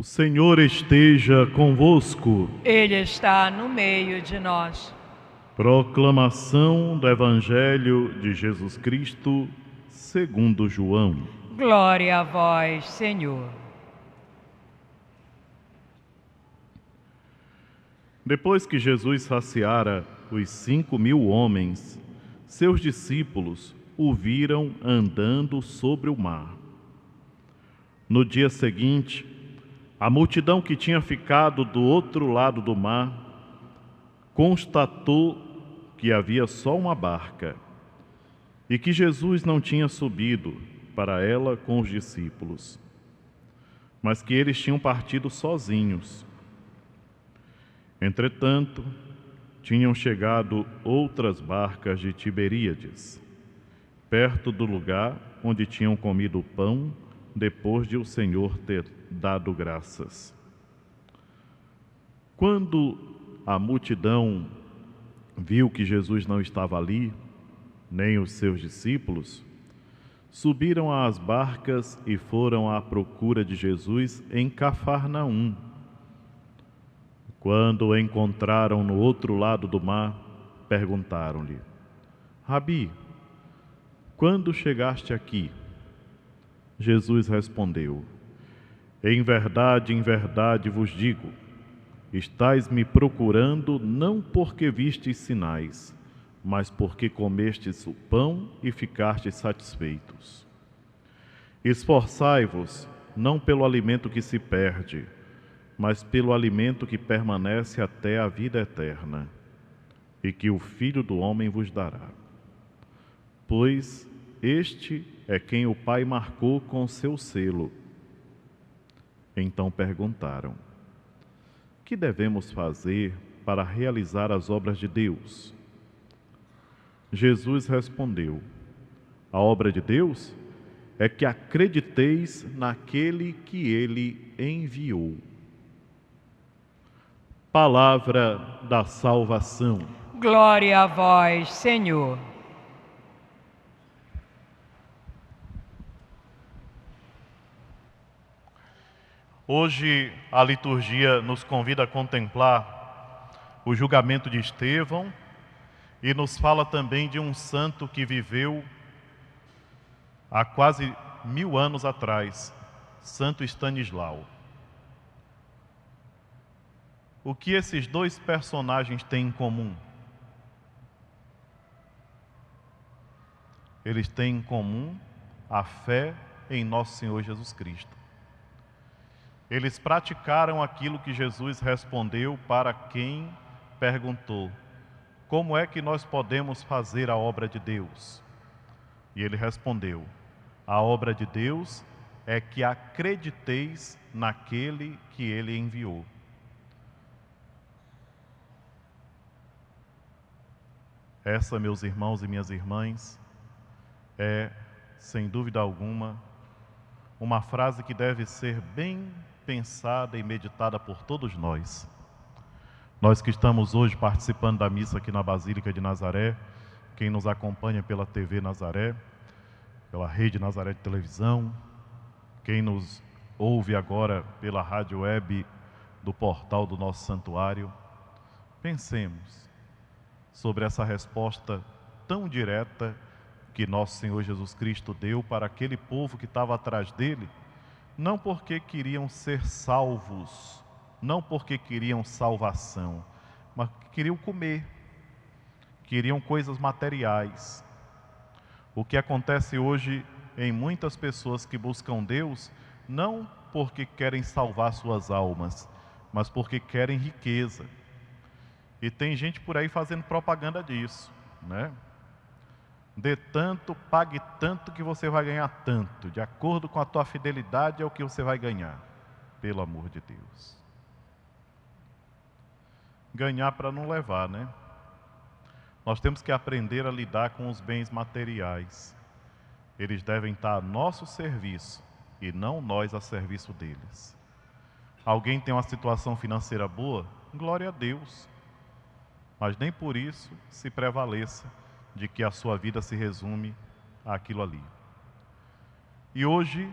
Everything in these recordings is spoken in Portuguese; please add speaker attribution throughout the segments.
Speaker 1: O Senhor esteja convosco.
Speaker 2: Ele está no meio de nós.
Speaker 1: Proclamação do Evangelho de Jesus Cristo, segundo João.
Speaker 2: Glória a vós, Senhor.
Speaker 1: Depois que Jesus saciara os 5.000 homens, seus discípulos o viram andando sobre o mar. No dia seguinte, a multidão que tinha ficado do outro lado do mar constatou que havia só uma barca e que Jesus não tinha subido para ela com os discípulos, mas que eles tinham partido sozinhos. Entretanto, tinham chegado outras barcas de Tiberíades, perto do lugar onde tinham comido o pão depois de o Senhor ter dado graças. Quando a multidão viu que Jesus não estava ali, nem os seus discípulos, subiram às barcas e foram à procura de Jesus em Cafarnaum. Quando o encontraram no outro lado do mar, perguntaram-lhe: Rabi, quando chegaste aqui? Jesus respondeu: em verdade vos digo, estais me procurando não porque vistes sinais, mas porque comestes o pão e ficastes satisfeitos. Esforçai-vos, não pelo alimento que se perde, mas pelo alimento que permanece até a vida eterna, e que o Filho do Homem vos dará. Pois este é quem o Pai marcou com seu selo. Então perguntaram: que devemos fazer para realizar as obras de Deus? Jesus respondeu: a obra de Deus é que acrediteis naquele que ele enviou. Palavra da salvação.
Speaker 2: Glória a vós, Senhor.
Speaker 1: Hoje a liturgia nos convida a contemplar o julgamento de Estevão e nos fala também de um santo que viveu há quase 1000 anos atrás, Santo Stanislau. O que esses dois personagens têm em comum? Eles têm em comum a fé em nosso Senhor Jesus Cristo. Eles praticaram aquilo que Jesus respondeu para quem perguntou: como é que nós podemos fazer a obra de Deus? E ele respondeu: a obra de Deus é que acrediteis naquele que ele enviou. Essa, meus irmãos e minhas irmãs, é, sem dúvida alguma, uma frase que deve ser bem pensada e meditada por todos nós. Nós que estamos hoje participando da missa aqui na Basílica de Nazaré, quem nos acompanha pela TV Nazaré, pela Rede Nazaré de televisão, quem nos ouve agora pela rádio web do portal do nosso santuário, pensemos sobre essa resposta tão direta que nosso Senhor Jesus Cristo deu para aquele povo que estava atrás dele, não porque queriam ser salvos, não porque queriam salvação, mas queriam comer, queriam coisas materiais. O que acontece hoje em muitas pessoas que buscam Deus, não porque querem salvar suas almas, mas porque querem riqueza. E tem gente por aí fazendo propaganda disso, né? Dê tanto, pague tanto que você vai ganhar tanto. De acordo com a tua fidelidade é o que você vai ganhar. Pelo amor de Deus. Ganhar para não levar, né? Nós temos que aprender a lidar com os bens materiais. Eles devem estar a nosso serviço e não nós a serviço deles. Alguém tem uma situação financeira boa? Glória a Deus. Mas nem por isso se prevaleça de que a sua vida se resume àquilo ali. E hoje,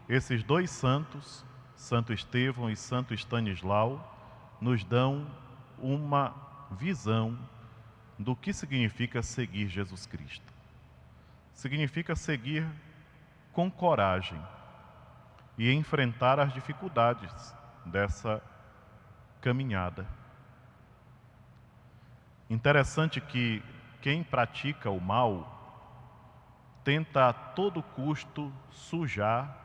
Speaker 1: esses dois santos Santo Estevão e Santo Estanislau, nos dão uma visão do que significa seguir Jesus Cristo. Significa seguir com coragem e enfrentar as dificuldades dessa caminhada. Interessante que quem pratica o mal tenta a todo custo sujar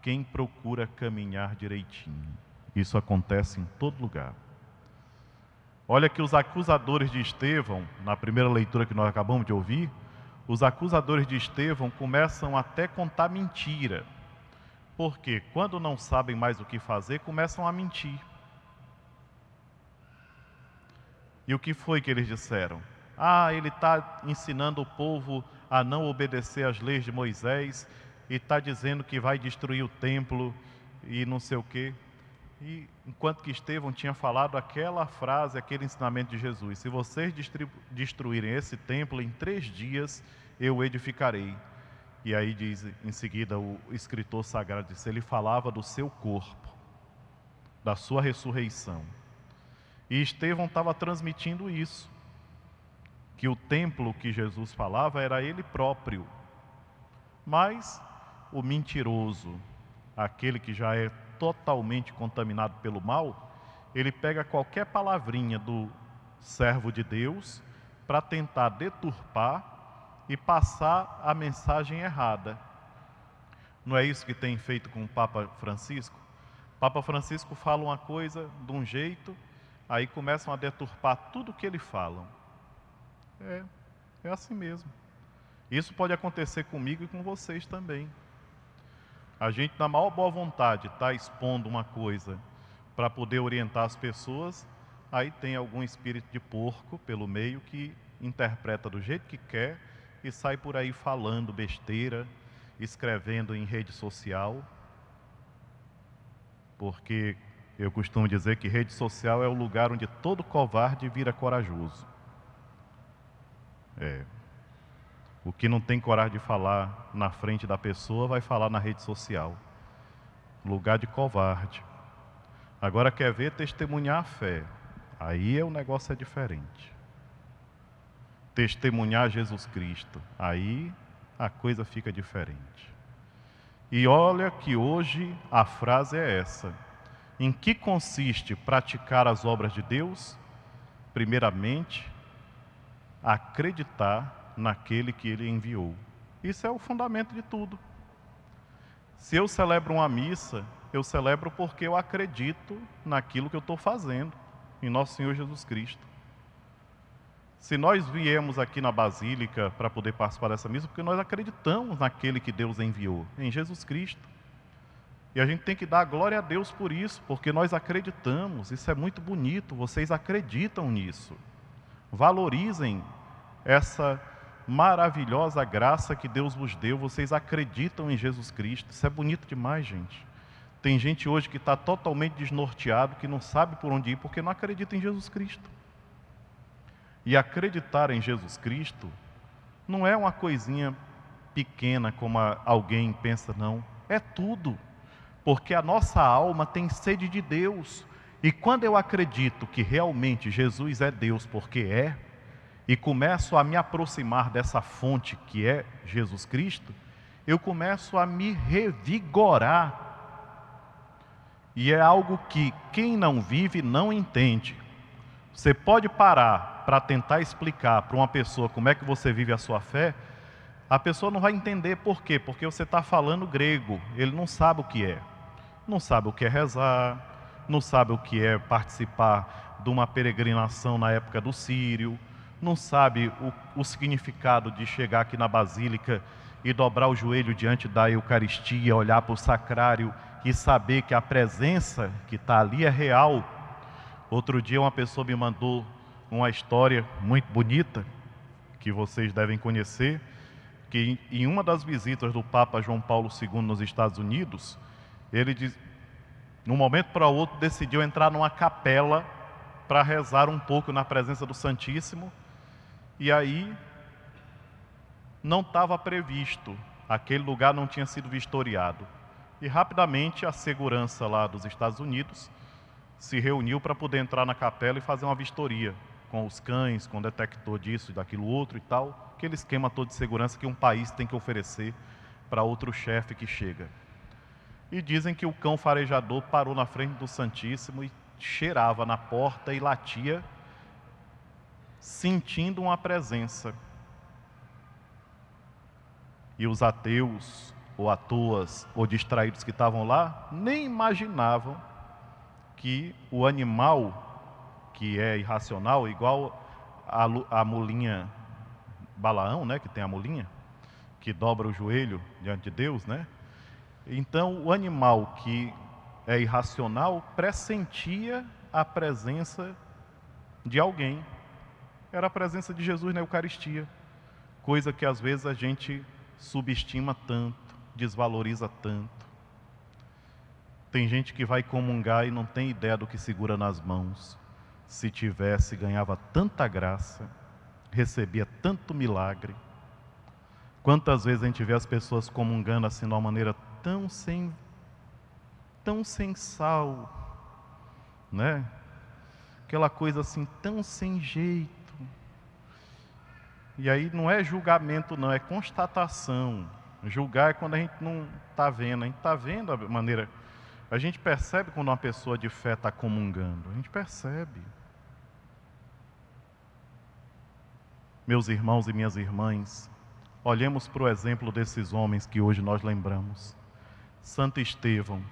Speaker 1: quem procura caminhar direitinho. Isso acontece em todo lugar. Olha que os acusadores de Estevão, na primeira leitura que nós acabamos de ouvir, os acusadores de Estevão começam até a contar mentira. Porque quando não sabem mais o que fazer, começam a mentir. E o que foi que eles disseram? Ele está ensinando o povo a não obedecer às leis de Moisés e está dizendo que vai destruir o templo e não sei o quê. E enquanto que Estevão tinha falado aquela frase, aquele ensinamento de Jesus: se vocês destruírem esse templo, em 3 dias eu o edificarei. E aí diz em seguida o escritor sagrado, disse, ele falava do seu corpo, da sua ressurreição. E Estevão estava transmitindo isso, que o templo que Jesus falava era ele próprio. Mas o mentiroso, aquele que já é totalmente contaminado pelo mal, ele pega qualquer palavrinha do servo de Deus para tentar deturpar e passar a mensagem errada. Não é isso que tem feito com o Papa Francisco? O Papa Francisco fala uma coisa de um jeito, aí começam a deturpar tudo o que ele fala. É assim mesmo. Isso pode acontecer comigo e com vocês também. A gente, na maior boa vontade, está expondo uma coisa para poder orientar as pessoas, aí tem algum espírito de porco pelo meio que interpreta do jeito que quer e sai por aí falando besteira, escrevendo em rede social. Porque eu costumo dizer que rede social é o lugar onde todo covarde vira corajoso. O que não tem coragem de falar na frente da pessoa, vai falar na rede social. Lugar de covarde. Agora quer ver testemunhar a fé. Aí o negócio é diferente. Testemunhar Jesus Cristo. Aí a coisa fica diferente. E olha que hoje a frase é essa. Em que consiste praticar as obras de Deus? Primeiramente, acreditar naquele que Ele enviou. Isso é o fundamento de tudo. Se eu celebro uma missa, eu celebro porque eu acredito naquilo que eu estou fazendo, em Nosso Senhor Jesus Cristo. Se nós viemos aqui na Basílica para poder participar dessa missa, porque nós acreditamos naquele que Deus enviou, em Jesus Cristo. E a gente tem que dar glória a Deus por isso, porque nós acreditamos, isso é muito bonito, vocês acreditam nisso. Valorizem essa maravilhosa graça que Deus vos deu, vocês acreditam em Jesus Cristo, isso é bonito demais, gente. Tem gente hoje que está totalmente desnorteado, que não sabe por onde ir, porque não acredita em Jesus Cristo. E acreditar em Jesus Cristo não é uma coisinha pequena como alguém pensa, não. É tudo. Porque a nossa alma tem sede de Deus. E quando eu acredito que realmente Jesus é Deus, porque é, e começo a me aproximar dessa fonte que é Jesus Cristo, eu começo a me revigorar. E é algo que quem não vive não entende. Você pode parar para tentar explicar para uma pessoa como é que você vive a sua fé, a pessoa não vai entender por quê, porque você está falando grego, ele não sabe o que é. Não sabe o que é rezar, não sabe o que é participar de uma peregrinação na época do Sírio, não sabe o significado de chegar aqui na Basílica e dobrar o joelho diante da Eucaristia, olhar para o sacrário e saber que a presença que está ali é real. Outro dia uma pessoa me mandou uma história muito bonita, que vocês devem conhecer, que em uma das visitas do Papa João Paulo II nos Estados Unidos, ele, de um momento para o outro, decidiu entrar numa capela para rezar um pouco na presença do Santíssimo, e aí não estava previsto, aquele lugar não tinha sido vistoriado. E rapidamente a segurança lá dos Estados Unidos se reuniu para poder entrar na capela e fazer uma vistoria com os cães, com detector disso e daquilo outro e tal, aquele esquema todo de segurança que um país tem que oferecer para outro chefe que chega. E dizem que o cão farejador parou na frente do Santíssimo e cheirava na porta e latia, sentindo uma presença. E os ateus, ou à toas, ou distraídos que estavam lá, nem imaginavam que o animal, que é irracional, igual a mulinha Balaão, né, que tem a mulinha, que dobra o joelho diante de Deus, né? Então, o animal que é irracional pressentia a presença de alguém. Era a presença de Jesus na Eucaristia, coisa que às vezes a gente subestima tanto, desvaloriza tanto. Tem gente que vai comungar e não tem ideia do que segura nas mãos. Se tivesse, ganhava tanta graça, recebia tanto milagre. Quantas vezes a gente vê as pessoas comungando assim de uma maneira tão sem sal, né? Aquela coisa assim tão sem jeito. E aí não é julgamento não, é constatação. Julgar é quando a gente não está vendo, a gente está vendo a maneira. A gente percebe quando uma pessoa de fé está comungando, a gente percebe. Meus irmãos e minhas irmãs, olhemos para o exemplo desses homens que hoje nós lembramos. Santo Estevão,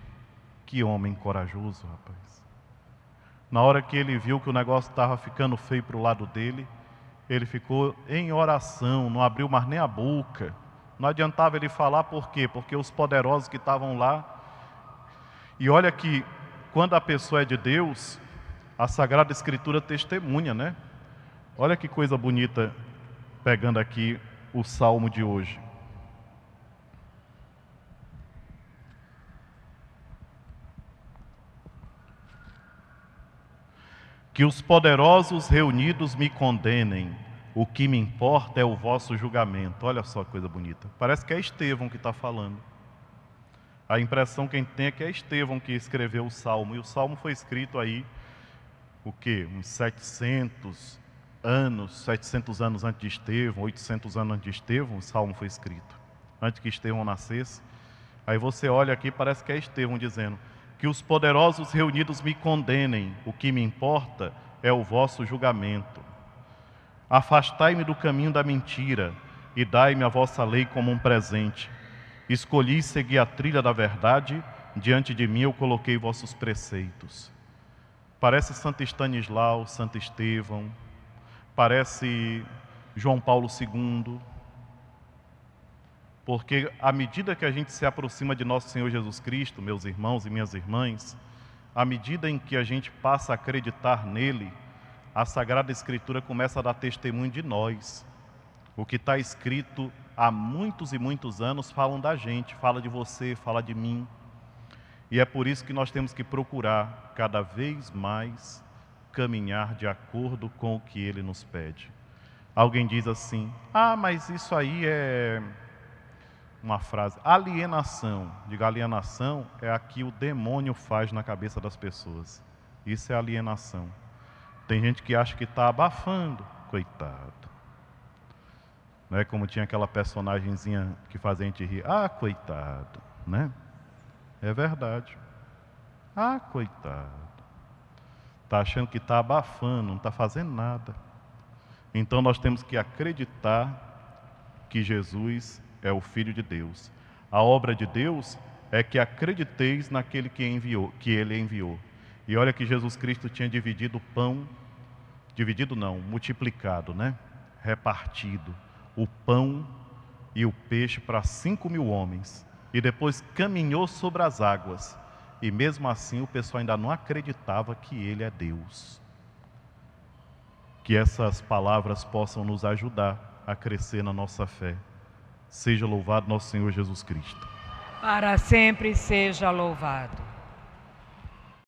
Speaker 1: que homem corajoso, rapaz. Na hora que ele viu que o negócio estava ficando feio para o lado dele, ele ficou em oração, não abriu mais nem a boca. Não adiantava ele falar, por quê? Porque os poderosos que estavam lá. E olha que, quando a pessoa é de Deus, a Sagrada Escritura testemunha, né? Olha que coisa bonita, pegando aqui o Salmo de hoje. Que os poderosos reunidos me condenem, o que me importa é o vosso julgamento. Olha só que coisa bonita. Parece que é Estevão que está falando. A impressão que a gente tem é que é Estevão que escreveu o Salmo. E o Salmo foi escrito aí, o quê? Uns 700 anos antes de Estevão, 800 anos antes de Estevão, o Salmo foi escrito. Antes que Estevão nascesse. Aí você olha aqui, parece que é Estevão dizendo: que os poderosos reunidos me condenem, o que me importa é o vosso julgamento. Afastai-me do caminho da mentira e dai-me a vossa lei como um presente. Escolhi seguir a trilha da verdade, diante de mim eu coloquei vossos preceitos. Parece Santo Estanislau, Santo Estevão, parece João Paulo II, porque à medida que a gente se aproxima de nosso Senhor Jesus Cristo, meus irmãos e minhas irmãs, à medida em que a gente passa a acreditar nele, a Sagrada Escritura começa a dar testemunho de nós. O que está escrito há muitos e muitos anos falam da gente, fala de você, fala de mim. E é por isso que nós temos que procurar cada vez mais caminhar de acordo com o que ele nos pede. Alguém diz assim: ah, mas isso aí é uma frase, alienação. Diga, alienação é a que o demônio faz na cabeça das pessoas. Isso é alienação. Tem gente que acha que está abafando, coitado. Não é como tinha aquela personagemzinha que fazia a gente rir. Ah, coitado, né? É verdade. Ah, coitado. Está achando que está abafando, não está fazendo nada. Então nós temos que acreditar que Jesus é o Filho de Deus. A obra de Deus é que acrediteis naquele que ele enviou. E olha que Jesus Cristo tinha dividido o pão, dividido não, multiplicado, né? Repartido o pão e o peixe para 5.000 homens. E depois caminhou sobre as águas. E mesmo assim o pessoal ainda não acreditava que ele é Deus. Que essas palavras possam nos ajudar a crescer na nossa fé. Seja louvado nosso Senhor Jesus Cristo.
Speaker 2: Para sempre seja louvado.